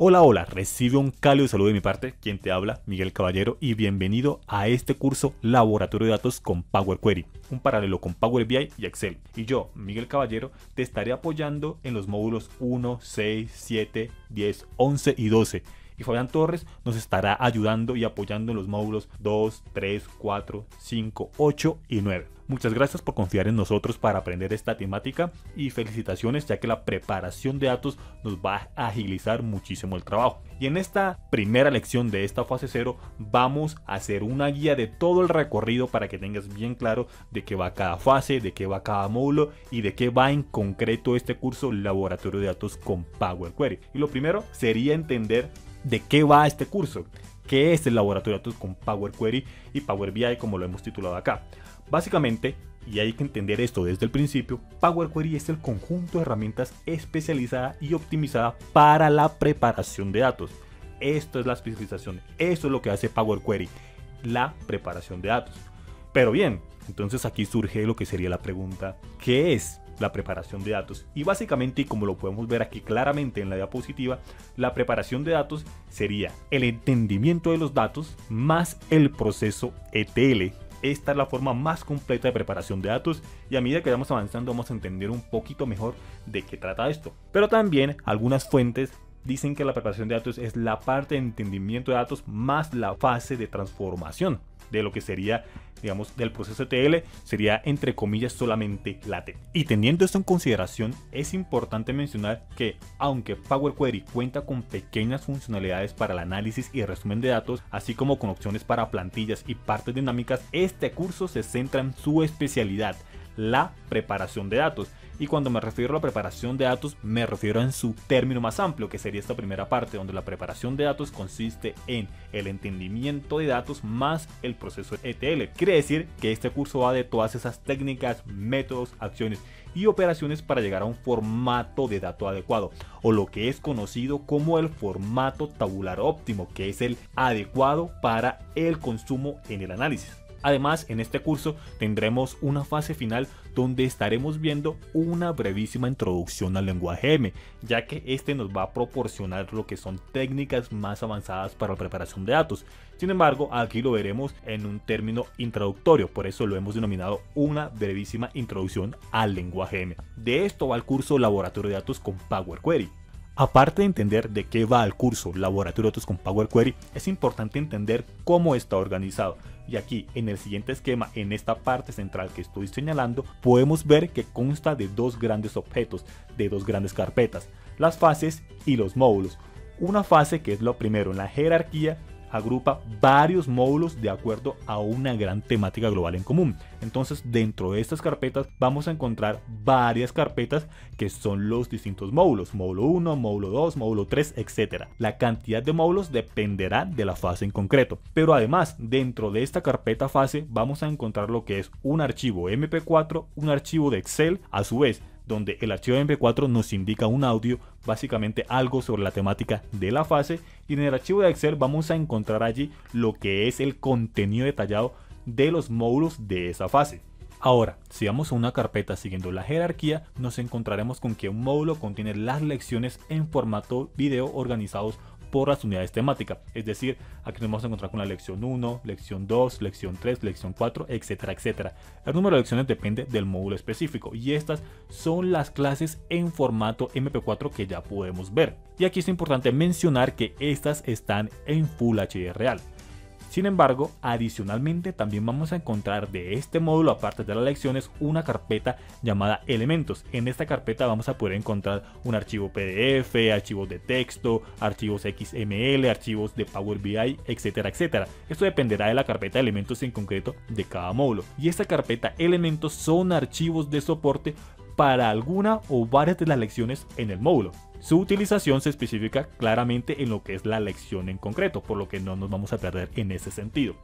Hola, hola, recibe un cálido saludo de mi parte, quien te habla, Miguel Caballero, y bienvenido a este curso Laboratorio de Datos con Power Query, un paralelo con Power BI y Excel. Y yo, Miguel Caballero, te estaré apoyando en los módulos 1, 6, 7, 10, 11 y 12. Y Fabián Torres nos estará ayudando y apoyando en los módulos 2, 3, 4, 5, 8 y 9. Muchas gracias por confiar en nosotros para aprender esta temática y felicitaciones, ya que la preparación de datos nos va a agilizar muchísimo el trabajo. Y en esta primera lección de esta fase 0 vamos a hacer una guía de todo el recorrido para que tengas bien claro de qué va cada fase, de qué va cada módulo y de qué va en concreto este curso Laboratorio de Datos con Power Query. Y lo primero sería entender de qué va este curso, qué es el Laboratorio de Datos con Power Query y Power BI, como lo hemos titulado acá. Básicamente, y hay que entender esto desde el principio, Power Query es el conjunto de herramientas especializada y optimizada para la preparación de datos. Esto es la especialización, esto es lo que hace Power Query, la preparación de datos. Pero bien, entonces aquí surge lo que sería la pregunta, ¿qué es la preparación de datos? Y básicamente, y como lo podemos ver aquí claramente en la diapositiva, la preparación de datos sería el entendimiento de los datos más el proceso ETL. Esta es la forma más completa de preparación de datos, y a medida que vamos avanzando vamos a entender un poquito mejor de qué trata esto. Pero también algunas fuentes dicen que la preparación de datos es la parte de entendimiento de datos más la fase de transformación de lo que sería, digamos, del proceso ETL, sería entre comillas solamente latente. Y teniendo esto en consideración, es importante mencionar que aunque Power Query cuenta con pequeñas funcionalidades para el análisis y resumen de datos, así como con opciones para plantillas y partes dinámicas, este curso se centra en su especialidad, la preparación de datos. Y cuando me refiero a la preparación de datos, me refiero en su término más amplio, que sería esta primera parte, donde la preparación de datos consiste en el entendimiento de datos más el proceso ETL. Quiere decir que este curso va de todas esas técnicas, métodos, acciones y operaciones para llegar a un formato de dato adecuado, o lo que es conocido como el formato tabular óptimo, que es el adecuado para el consumo en el análisis. Además, en este curso tendremos una fase final donde estaremos viendo una brevísima introducción al lenguaje M, ya que este nos va a proporcionar lo que son técnicas más avanzadas para la preparación de datos. Sin embargo, aquí lo veremos en un término introductorio, por eso lo hemos denominado una brevísima introducción al lenguaje M. De esto va el curso Laboratorio de Datos con Power Query. Aparte de entender de qué va el curso Laboratorio de Datos con Power Query, es importante entender cómo está organizado. Y aquí en el siguiente esquema, en esta parte central que estoy señalando, podemos ver que consta de dos grandes objetos, de dos grandes carpetas, las fases y los módulos. Una fase, que es lo primero en la jerarquía, agrupa varios módulos de acuerdo a una gran temática global en común. Entonces, dentro de estas carpetas vamos a encontrar varias carpetas que son los distintos módulos, módulo 1, módulo 2, módulo 3, etc. La cantidad de módulos dependerá de la fase en concreto, pero además dentro de esta carpeta fase vamos a encontrar lo que es un archivo MP4, un archivo de Excel, a su vez donde el archivo MP4 nos indica un audio, básicamente algo sobre la temática de la fase, y en el archivo de Excel vamos a encontrar allí lo que es el contenido detallado de los módulos de esa fase. Ahora, si vamos a una carpeta siguiendo la jerarquía, nos encontraremos con que un módulo contiene las lecciones en formato video organizados por las unidades temáticas, es decir, aquí nos vamos a encontrar con la lección 1, lección 2, lección 3, lección 4, etcétera, etcétera. El número de lecciones depende del módulo específico y estas son las clases en formato MP4 que ya podemos ver. Y aquí es importante mencionar que estas están en Full HD real. Sin embargo, adicionalmente también vamos a encontrar de este módulo, aparte de las lecciones, una carpeta llamada elementos. En esta carpeta vamos a poder encontrar un archivo PDF, archivos de texto, archivos XML, archivos de Power BI, etcétera, etcétera. Esto dependerá de la carpeta elementos en concreto de cada módulo. Y esta carpeta elementos son archivos de soporte para alguna o varias de las lecciones en el módulo. Su utilización se especifica claramente en lo que es la lección en concreto, por lo que no nos vamos a perder en ese sentido.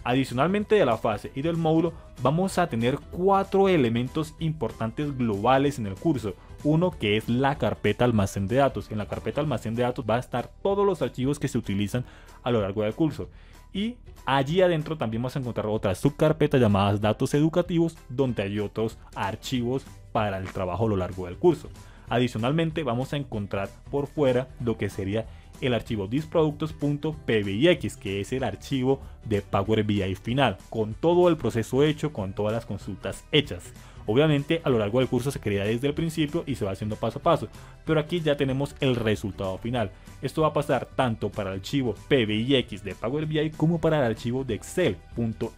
Adicionalmente de la fase y del módulo, vamos a tener 4 elementos importantes globales en el curso. Uno que es la carpeta almacén de datos. En la carpeta almacén de datos va a estar todos los archivos que se utilizan a lo largo del curso. Y allí adentro también vamos a encontrar otras subcarpetas llamadas datos educativos, donde hay otros archivos para el trabajo a lo largo del curso. Adicionalmente vamos a encontrar por fuera lo que sería el archivo disproductos.pbix, que es el archivo de Power BI final, con todo el proceso hecho, con todas las consultas hechas. Obviamente a lo largo del curso se crea desde el principio y se va haciendo paso a paso, pero aquí ya tenemos el resultado final. Esto va a pasar tanto para el archivo PBIX de Power BI como para el archivo de Excel.xlsx,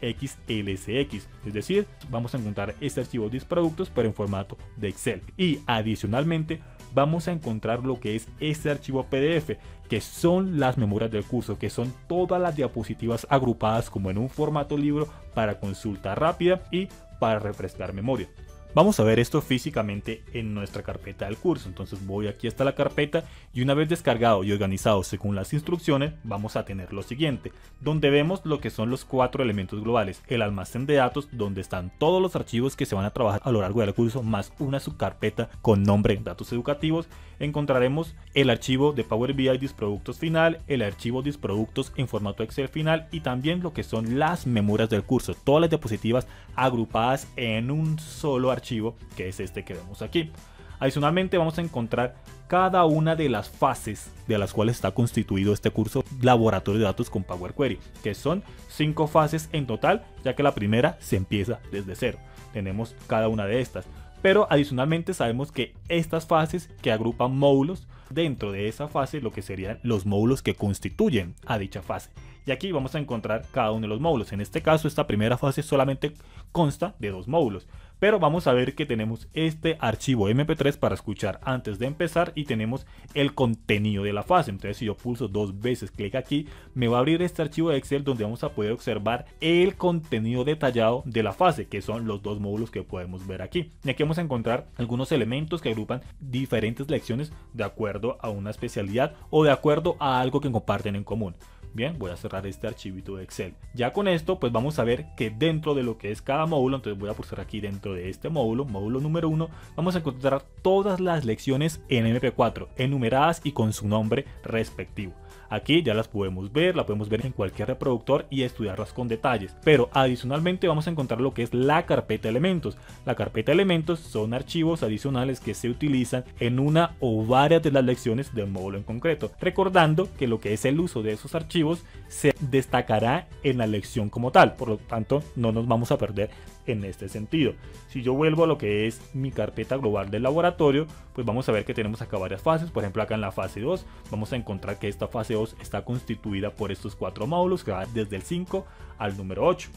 es decir, vamos a encontrar este archivo disproductos pero en formato de Excel. Y adicionalmente vamos a encontrar lo que es este archivo PDF, que son las memorias del curso, que son todas las diapositivas agrupadas como en un formato libro para consulta rápida y para refrescar memoria. Vamos a ver esto físicamente en nuestra carpeta del curso. Entonces voy aquí hasta la carpeta y una vez descargado y organizado según las instrucciones, vamos a tener lo siguiente, donde vemos lo que son los 4 elementos globales: el almacén de datos, donde están todos los archivos que se van a trabajar a lo largo del curso, más una subcarpeta con nombre datos educativos. Encontraremos el archivo de Power BI disproductos final, el archivo disproductos en formato Excel final y también lo que son las memorias del curso, todas las diapositivas agrupadas en un solo archivo, que es este que vemos aquí. Adicionalmente vamos a encontrar cada una de las fases de las cuales está constituido este curso Laboratorio de Datos con Power Query, que son 5 fases en total, ya que la primera se empieza desde cero. Tenemos cada una de estas. Pero adicionalmente sabemos que estas fases que agrupan módulos, dentro de esa fase lo que serían los módulos que constituyen a dicha fase. Y aquí vamos a encontrar cada uno de los módulos. En este caso esta primera fase solamente consta de 2 módulos. Pero vamos a ver que tenemos este archivo MP3 para escuchar antes de empezar y tenemos el contenido de la fase. Entonces si yo pulso 2 veces clic aquí, me va a abrir este archivo de Excel donde vamos a poder observar el contenido detallado de la fase, que son los 2 módulos que podemos ver aquí. Y aquí vamos a encontrar algunos elementos que agrupan diferentes lecciones de acuerdo a una especialidad o de acuerdo a algo que comparten en común. Bien, voy a cerrar este archivito de Excel. Ya con esto pues vamos a ver que dentro de lo que es cada módulo, entonces voy a pulsar aquí dentro de este módulo, módulo número 1, vamos a encontrar todas las lecciones en MP4, enumeradas y con su nombre respectivo. Aquí ya las podemos ver, la podemos ver en cualquier reproductor y estudiarlas con detalles. Pero adicionalmente vamos a encontrar lo que es la carpeta elementos. La carpeta elementos son archivos adicionales que se utilizan en una o varias de las lecciones del módulo en concreto. Recordando que lo que es el uso de esos archivos se destacará en la lección como tal. Por lo tanto, no nos vamos a perder en este sentido. Si yo vuelvo a lo que es mi carpeta global del laboratorio, pues vamos a ver que tenemos acá varias fases. Por ejemplo, acá en la fase 2 vamos a encontrar que esta fase 2 está constituida por estos 4 módulos que van desde el 5 al número 8.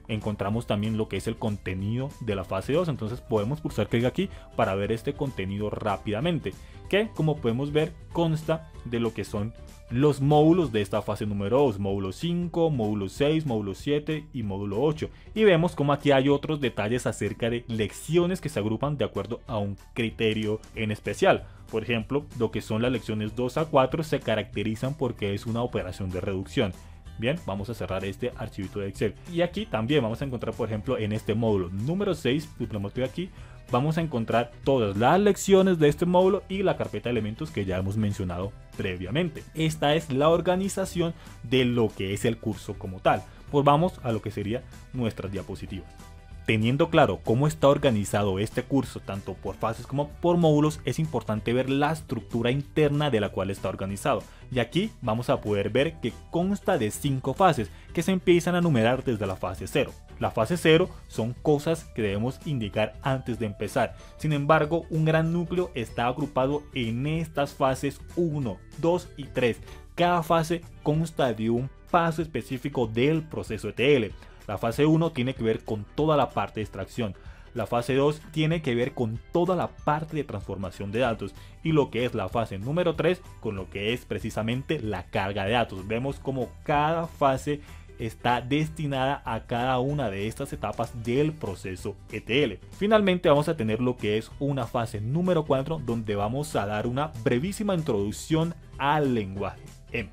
Encontramos también lo que es el contenido de la fase 2, entonces podemos pulsar clic aquí para ver este contenido rápidamente, que como podemos ver consta de lo que son los módulos de esta fase número 2, módulo 5, módulo 6, módulo 7 y módulo 8. Y vemos como aquí hay otros detalles acerca de lecciones que se agrupan de acuerdo a un criterio en especial. Por ejemplo, lo que son las lecciones 2 a 4 se caracterizan porque es una operación de reducción. Bien, vamos a cerrar este archivito de Excel. Y aquí también vamos a encontrar, por ejemplo, en este módulo número 6, duplicamos clic aquí, vamos a encontrar todas las lecciones de este módulo y la carpeta de elementos que ya hemos mencionado previamente. Esta es la organización de lo que es el curso como tal. Pues vamos a lo que sería nuestras diapositivas. Teniendo claro cómo está organizado este curso, tanto por fases como por módulos, es importante ver la estructura interna de la cual está organizado. Y aquí vamos a poder ver que consta de 5 fases que se empiezan a numerar desde la fase 0. La fase 0 son cosas que debemos indicar antes de empezar. Sin embargo, un gran núcleo está agrupado en estas fases 1, 2 y 3. Cada fase consta de un paso específico del proceso ETL. La fase 1 tiene que ver con toda la parte de extracción. La fase 2 tiene que ver con toda la parte de transformación de datos. Y lo que es la fase número 3 con lo que es precisamente la carga de datos. Vemos como cada fase está destinada a cada una de estas etapas del proceso ETL. Finalmente vamos a tener lo que es una fase número 4 donde vamos a dar una brevísima introducción al lenguaje.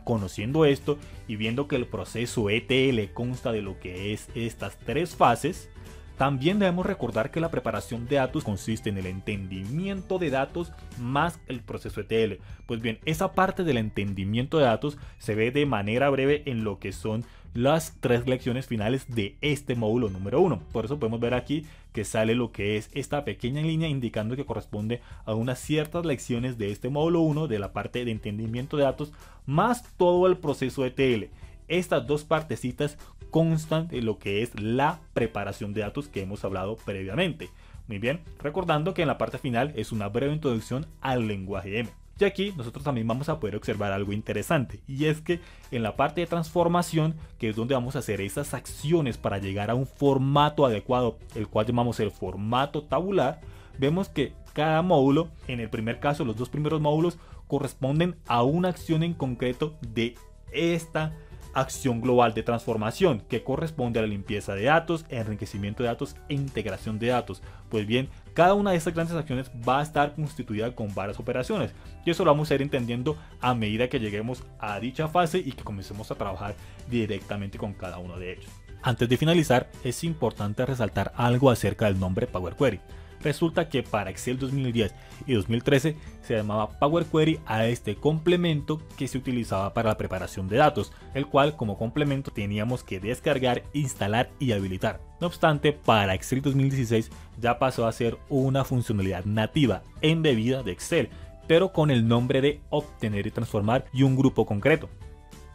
Conociendo esto y viendo que el proceso ETL consta de lo que es estas 3 fases, También debemos recordar que la preparación de datos consiste en el entendimiento de datos más el proceso ETL. Pues bien, esa parte del entendimiento de datos se ve de manera breve en lo que son las 3 lecciones finales de este módulo número 1. Por eso podemos ver aquí que sale lo que es esta pequeña línea indicando que corresponde a unas ciertas lecciones de este módulo 1 de la parte de entendimiento de datos más todo el proceso ETL. Estas 2 partecitas constan de lo que es la preparación de datos que hemos hablado previamente. Muy bien, recordando que en la parte final es una breve introducción al lenguaje M. Y aquí nosotros también vamos a poder observar algo interesante, y es que en la parte de transformación, que es donde vamos a hacer esas acciones para llegar a un formato adecuado, el cual llamamos el formato tabular, vemos que cada módulo, en el primer caso los 2 primeros módulos, corresponden a una acción en concreto de esta acción global de transformación, que corresponde a la limpieza de datos, enriquecimiento de datos e integración de datos. Pues bien, cada una de estas grandes acciones va a estar constituida con varias operaciones, y eso lo vamos a ir entendiendo a medida que lleguemos a dicha fase y que comencemos a trabajar directamente con cada uno de ellos. Antes de finalizar, es importante resaltar algo acerca del nombre Power Query. Resulta que para Excel 2010 y 2013 se llamaba Power Query a este complemento que se utilizaba para la preparación de datos, el cual como complemento teníamos que descargar, instalar y habilitar. No obstante, para Excel 2016 ya pasó a ser una funcionalidad nativa embebida de Excel, pero con el nombre de obtener y transformar y un grupo concreto.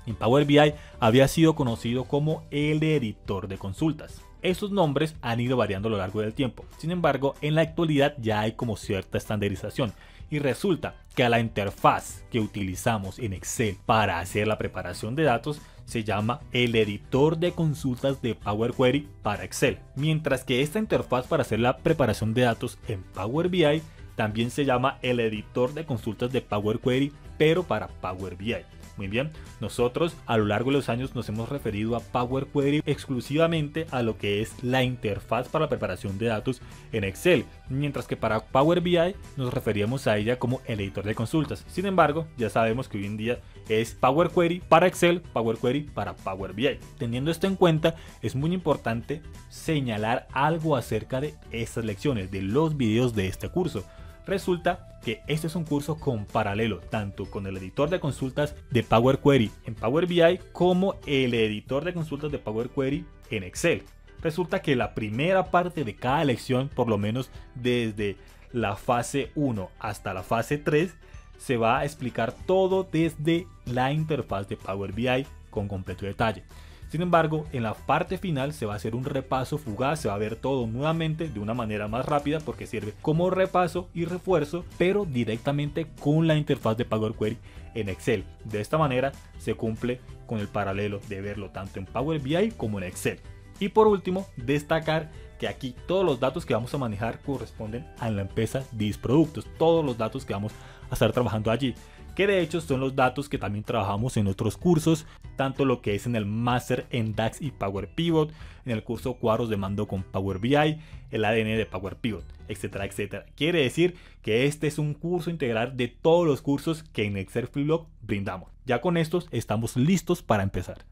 En Power BI había sido conocido como el editor de consultas. Estos nombres han ido variando a lo largo del tiempo. Sin embargo, en la actualidad ya hay como cierta estandarización, y resulta que a la interfaz que utilizamos en Excel para hacer la preparación de datos se llama el editor de consultas de Power Query para Excel, mientras que esta interfaz para hacer la preparación de datos en Power BI también se llama el editor de consultas de Power Query, pero para Power BI. Muy bien, nosotros a lo largo de los años nos hemos referido a Power Query exclusivamente a lo que es la interfaz para la preparación de datos en Excel, mientras que para Power BI nos referíamos a ella como el editor de consultas. Sin embargo, ya sabemos que hoy en día es Power Query para Excel, Power Query para Power BI. Teniendo esto en cuenta, es muy importante señalar algo acerca de estas lecciones, de los videos de este curso. Resulta que este es un curso con paralelo tanto con el editor de consultas de Power Query en Power BI como el editor de consultas de Power Query en Excel. Resulta que la primera parte de cada lección, por lo menos desde la fase 1 hasta la fase 3, se va a explicar todo desde la interfaz de Power BI con completo detalle. Sin embargo, en la parte final se va a hacer un repaso fugaz, se va a ver todo nuevamente de una manera más rápida porque sirve como repaso y refuerzo, pero directamente con la interfaz de Power Query en Excel. De esta manera se cumple con el paralelo de verlo tanto en Power BI como en Excel. Y por último, destacar que aquí todos los datos que vamos a manejar corresponden a la empresa Disproductos, todos los datos que vamos a estar trabajando allí, que de hecho son los datos que también trabajamos en otros cursos, tanto lo que es en el Master en DAX y Power Pivot, en el curso Cuadros de Mando con Power BI, el ADN de Power Pivot, etcétera, etcétera. Quiere decir que este es un curso integral de todos los cursos que en Excel Freeblog brindamos. Ya con estos estamos listos para empezar.